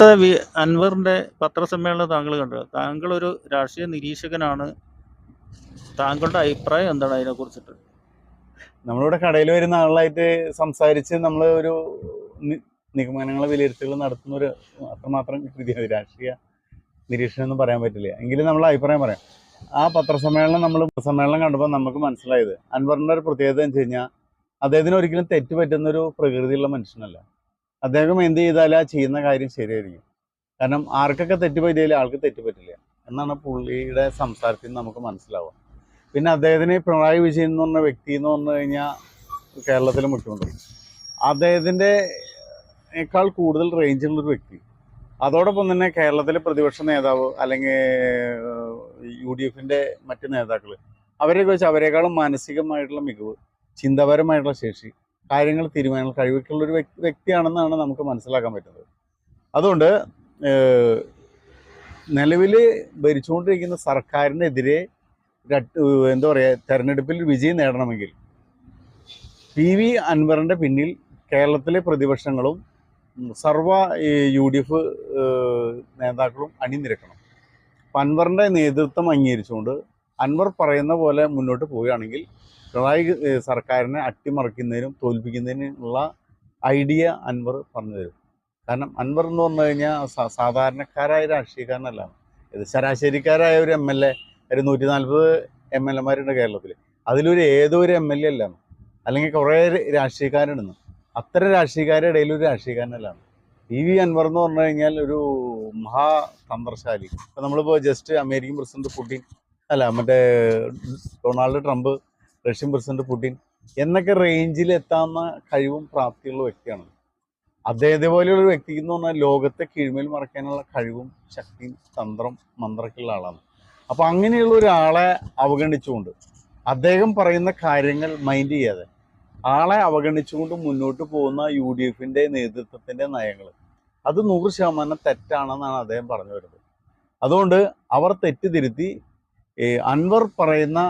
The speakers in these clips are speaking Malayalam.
ഇന്നത്തെ അൻവറിന്റെ പത്രസമ്മേളനം താങ്കൾ കണ്ടത്? താങ്കൾ ഒരു രാഷ്ട്രീയ നിരീക്ഷകനാണ്. താങ്കളുടെ അഭിപ്രായം എന്താണ് അതിനെ കുറിച്ചിട്ട്? നമ്മളിവിടെ കടയിൽ വരുന്ന ആളായിട്ട് സംസാരിച്ച് നമ്മൾ ഒരു നിഗമനങ്ങൾ വിലയിരുത്തലുകൾ നടത്തുന്ന ഒരു അത്രമാത്രം കൃതിയാണ് രാഷ്ട്രീയ നിരീക്ഷണം എന്ന് പറയാൻ പറ്റില്ല. എങ്കിലും നമ്മൾ അഭിപ്രായം പറയാം. ആ പത്രസമ്മേളനം കണ്ടപ്പോൾ നമുക്ക് മനസ്സിലായത് അൻവറിൻ്റെ ഒരു പ്രത്യേകത എന്ന് വെച്ച് കഴിഞ്ഞാൽ അദ്ദേഹത്തിന് ഒരിക്കലും തെറ്റ് പറ്റുന്നൊരു പ്രകൃതിയുള്ള മനുഷ്യനല്ല. അദ്ദേഹം എന്ത് ചെയ്താലും ആ ചെയ്യുന്ന കാര്യം ശരിയായിരിക്കും. കാരണം ആർക്കൊക്കെ തെറ്റ് പറ്റിയാലും ആൾക്ക് തെറ്റ് പറ്റില്ല എന്നാണ് പുള്ളിയുടെ സംസാരത്തിൽ നിന്ന് നമുക്ക് മനസ്സിലാവുക. പിന്നെ അദ്ദേഹത്തിന് പിണറായി വിജയൻ എന്ന് പറഞ്ഞ വ്യക്തി എന്ന് പറഞ്ഞു കഴിഞ്ഞാൽ കേരളത്തിലെ മുഖ്യമന്ത്രി, അദ്ദേഹത്തിൻ്റെക്കാൾ കൂടുതൽ റേഞ്ചുള്ളൊരു വ്യക്തി. അതോടൊപ്പം തന്നെ കേരളത്തിലെ പ്രതിപക്ഷ നേതാവ് അല്ലെങ്കിൽ UDFൻ്റെ മറ്റ് നേതാക്കൾ, അവരെയൊക്കെ വെച്ച് അവരെക്കാളും മാനസികമായിട്ടുള്ള മികവ്, ചിന്താപരമായിട്ടുള്ള ശേഷി, കാര്യങ്ങൾ തീരുമാനങ്ങൾ കഴിവൊക്കെയുള്ളൊരു വ്യക്തിയാണെന്നാണ് നമുക്ക് മനസ്സിലാക്കാൻ പറ്റുന്നത്. അതുകൊണ്ട് നിലവിൽ ഭരിച്ചുകൊണ്ടിരിക്കുന്ന സർക്കാരിനെതിരെ എന്താ പറയുക, തെരഞ്ഞെടുപ്പിൽ വിജയം നേടണമെങ്കിൽ PV അൻവറിൻ്റെ പിന്നിൽ കേരളത്തിലെ പ്രതിപക്ഷങ്ങളും സർവ UDF നേതാക്കളും അണിനിരക്കണം. അപ്പം അൻവറിൻ്റെ നേതൃത്വം അംഗീകരിച്ചുകൊണ്ട് അൻവർ പറയുന്ന പോലെ മുന്നോട്ട് പോവുകയാണെങ്കിൽ പിണറായി സർക്കാരിനെ അട്ടിമറിക്കുന്നതിനും തോൽപ്പിക്കുന്നതിനുള്ള ഐഡിയ അൻവർ പറഞ്ഞു തരും. കാരണം അൻവർ എന്ന് പറഞ്ഞു കഴിഞ്ഞാൽ സാധാരണക്കാരായ രാഷ്ട്രീയക്കാരനല്ല. ഇത് ശരാശരിക്കാരായ ഒരു MLA, ഒരു 140 MLA കേരളത്തിൽ. അതിലൊരു ഏതോ ഒരു MLA അല്ലാണ്, അല്ലെങ്കിൽ കുറേ രാഷ്ട്രീയക്കാരുണ്ടെന്ന്. അത്തരം രാഷ്ട്രീയക്കാരുടെ ഇടയിൽ ഒരു രാഷ്ട്രീയക്കാരനല്ലാണ്. PV അൻവർ എന്ന് പറഞ്ഞു കഴിഞ്ഞാൽ ഒരു മഹാതന്ത്രശാലി. ഇപ്പം നമ്മളിപ്പോൾ just American president Putin, Donald Trump, Russian president Putin എന്നൊക്കെ റേഞ്ചിൽ എത്താവുന്ന കഴിവും പ്രാപ്തിയുള്ള വ്യക്തിയാണ്. അദ്ദേഹത്തെ പോലെയുള്ള വ്യക്തി എന്ന് പറഞ്ഞാൽ ലോകത്തെ കീഴ്മേൽ മറയ്ക്കാനുള്ള കഴിവും ശക്തിയും തന്ത്രം മന്ത്രമൊക്കെയുള്ള ആളാണ്. അപ്പോൾ അങ്ങനെയുള്ള ഒരാളെ അവഗണിച്ചുകൊണ്ട്, അദ്ദേഹം പറയുന്ന കാര്യങ്ങൾ മൈൻഡ് ചെയ്യാതെ ആളെ അവഗണിച്ചുകൊണ്ട് മുന്നോട്ട് പോകുന്ന UDFൻ്റെ നേതൃത്വത്തിൻ്റെ നയങ്ങൾ അത് 100% തെറ്റാണെന്നാണ് അദ്ദേഹം പറഞ്ഞു വരുന്നത്. അതുകൊണ്ട് അവർ തെറ്റിതിരുത്തി അൻവർ പറയുന്ന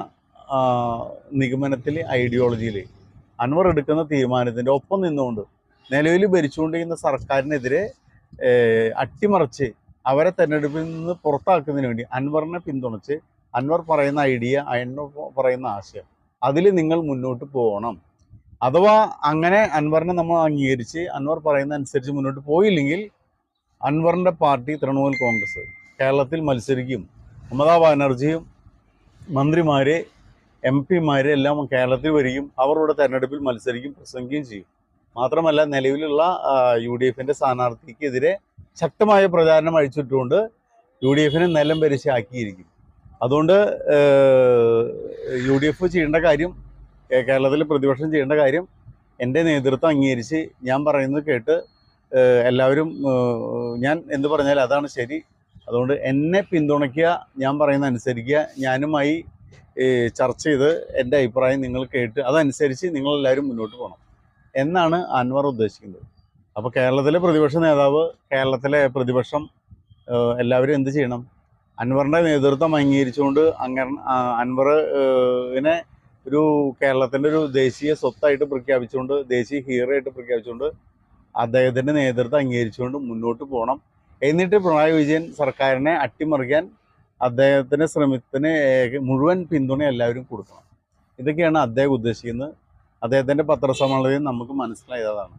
നിഗമനത്തിൽ, ഐഡിയോളജിയിൽ അൻവർ എടുക്കുന്ന തീരുമാനത്തിൻ്റെ ഒപ്പം നിന്നുകൊണ്ട് നിലവിൽ ഭരിച്ചുകൊണ്ടിരിക്കുന്ന സർക്കാരിനെതിരെ അട്ടിമറിച്ച് അവരെ തെരഞ്ഞെടുപ്പിൽ നിന്ന് പുറത്താക്കുന്നതിന് വേണ്ടി അൻവറിനെ പിന്തുണച്ച് അൻവർ പറയുന്ന ഐഡിയ, അൻവർ പറയുന്ന ആശയം അതിൽ നിങ്ങൾ മുന്നോട്ട് പോകണം. അഥവാ അങ്ങനെ അൻവറിനെ നമ്മൾ അംഗീകരിച്ച് അൻവർ പറയുന്ന അനുസരിച്ച് മുന്നോട്ട് പോയില്ലെങ്കിൽ അൻവറിൻ്റെ പാർട്ടി തൃണമൂൽ കോൺഗ്രസ് കേരളത്തിൽ മത്സരിക്കും. മമതാ ബാനർജിയും മന്ത്രിമാർ, MP-മാർ എല്ലാം കേരളത്തിൽ വരികയും അവരുടെ തെരഞ്ഞെടുപ്പിൽ മത്സരിക്കും, പ്രസംഗിക്കുകയും ചെയ്യും. മാത്രമല്ല നിലവിലുള്ള UDFൻ്റെ സ്ഥാനാർത്ഥിക്കെതിരെ ശക്തമായ പ്രചാരണം അഴിച്ചിട്ടുകൊണ്ട് UDFനെ നിലം പരിശാക്കിയിരിക്കും. അതുകൊണ്ട് UDF ചെയ്യേണ്ട കാര്യം, കേരളത്തിലെ പ്രതിപക്ഷം ചെയ്യേണ്ട കാര്യം, എൻ്റെ നേതൃത്വം അംഗീകരിച്ച് ഞാൻ പറയുന്നത് കേട്ട് എല്ലാവരും ഞാൻ എന്ത് പറഞ്ഞാലും അതാണ് ശരി, അതുകൊണ്ട് എന്നെ പിന്തുണയ്ക്കുക, ഞാൻ പറയുന്നത് അനുസരിക്കുക, ഞാനുമായി ചർച്ച ചെയ്ത് എൻ്റെ അഭിപ്രായം നിങ്ങൾ കേട്ട് അതനുസരിച്ച് നിങ്ങളെല്ലാവരും മുന്നോട്ട് പോകണം എന്നാണ് അൻവർ ഉദ്ദേശിക്കുന്നത്. അപ്പോൾ കേരളത്തിലെ പ്രതിപക്ഷ നേതാവ്, കേരളത്തിലെ പ്രതിപക്ഷം എല്ലാവരും എന്ത് ചെയ്യണം? അൻവറിൻ്റെ നേതൃത്വം അംഗീകരിച്ചുകൊണ്ട് അൻവറിനെ ഒരു കേരളത്തിൻ്റെ ഒരു ദേശീയ സ്വത്തായിട്ട് പ്രഖ്യാപിച്ചുകൊണ്ട്, ദേശീയ ഹീറോ ആയിട്ട് പ്രഖ്യാപിച്ചുകൊണ്ട് അദ്ദേഹത്തിൻ്റെ നേതൃത്വം അംഗീകരിച്ചുകൊണ്ട് മുന്നോട്ട് പോകണം. എന്നിട്ട് പിണറായി വിജയൻ സർക്കാരിനെ അട്ടിമറിക്കാൻ അദ്ദേഹത്തിൻ്റെ ശ്രമത്തിന് മുഴുവൻ പിന്തുണ എല്ലാവരും കൊടുക്കണം. ഇതൊക്കെയാണ് അദ്ദേഹം ഉദ്ദേശിക്കുന്നത്. അദ്ദേഹത്തിൻ്റെ പത്രസമ്മേളനത്തിൽ നമുക്ക് മനസ്സിലായതാണ്.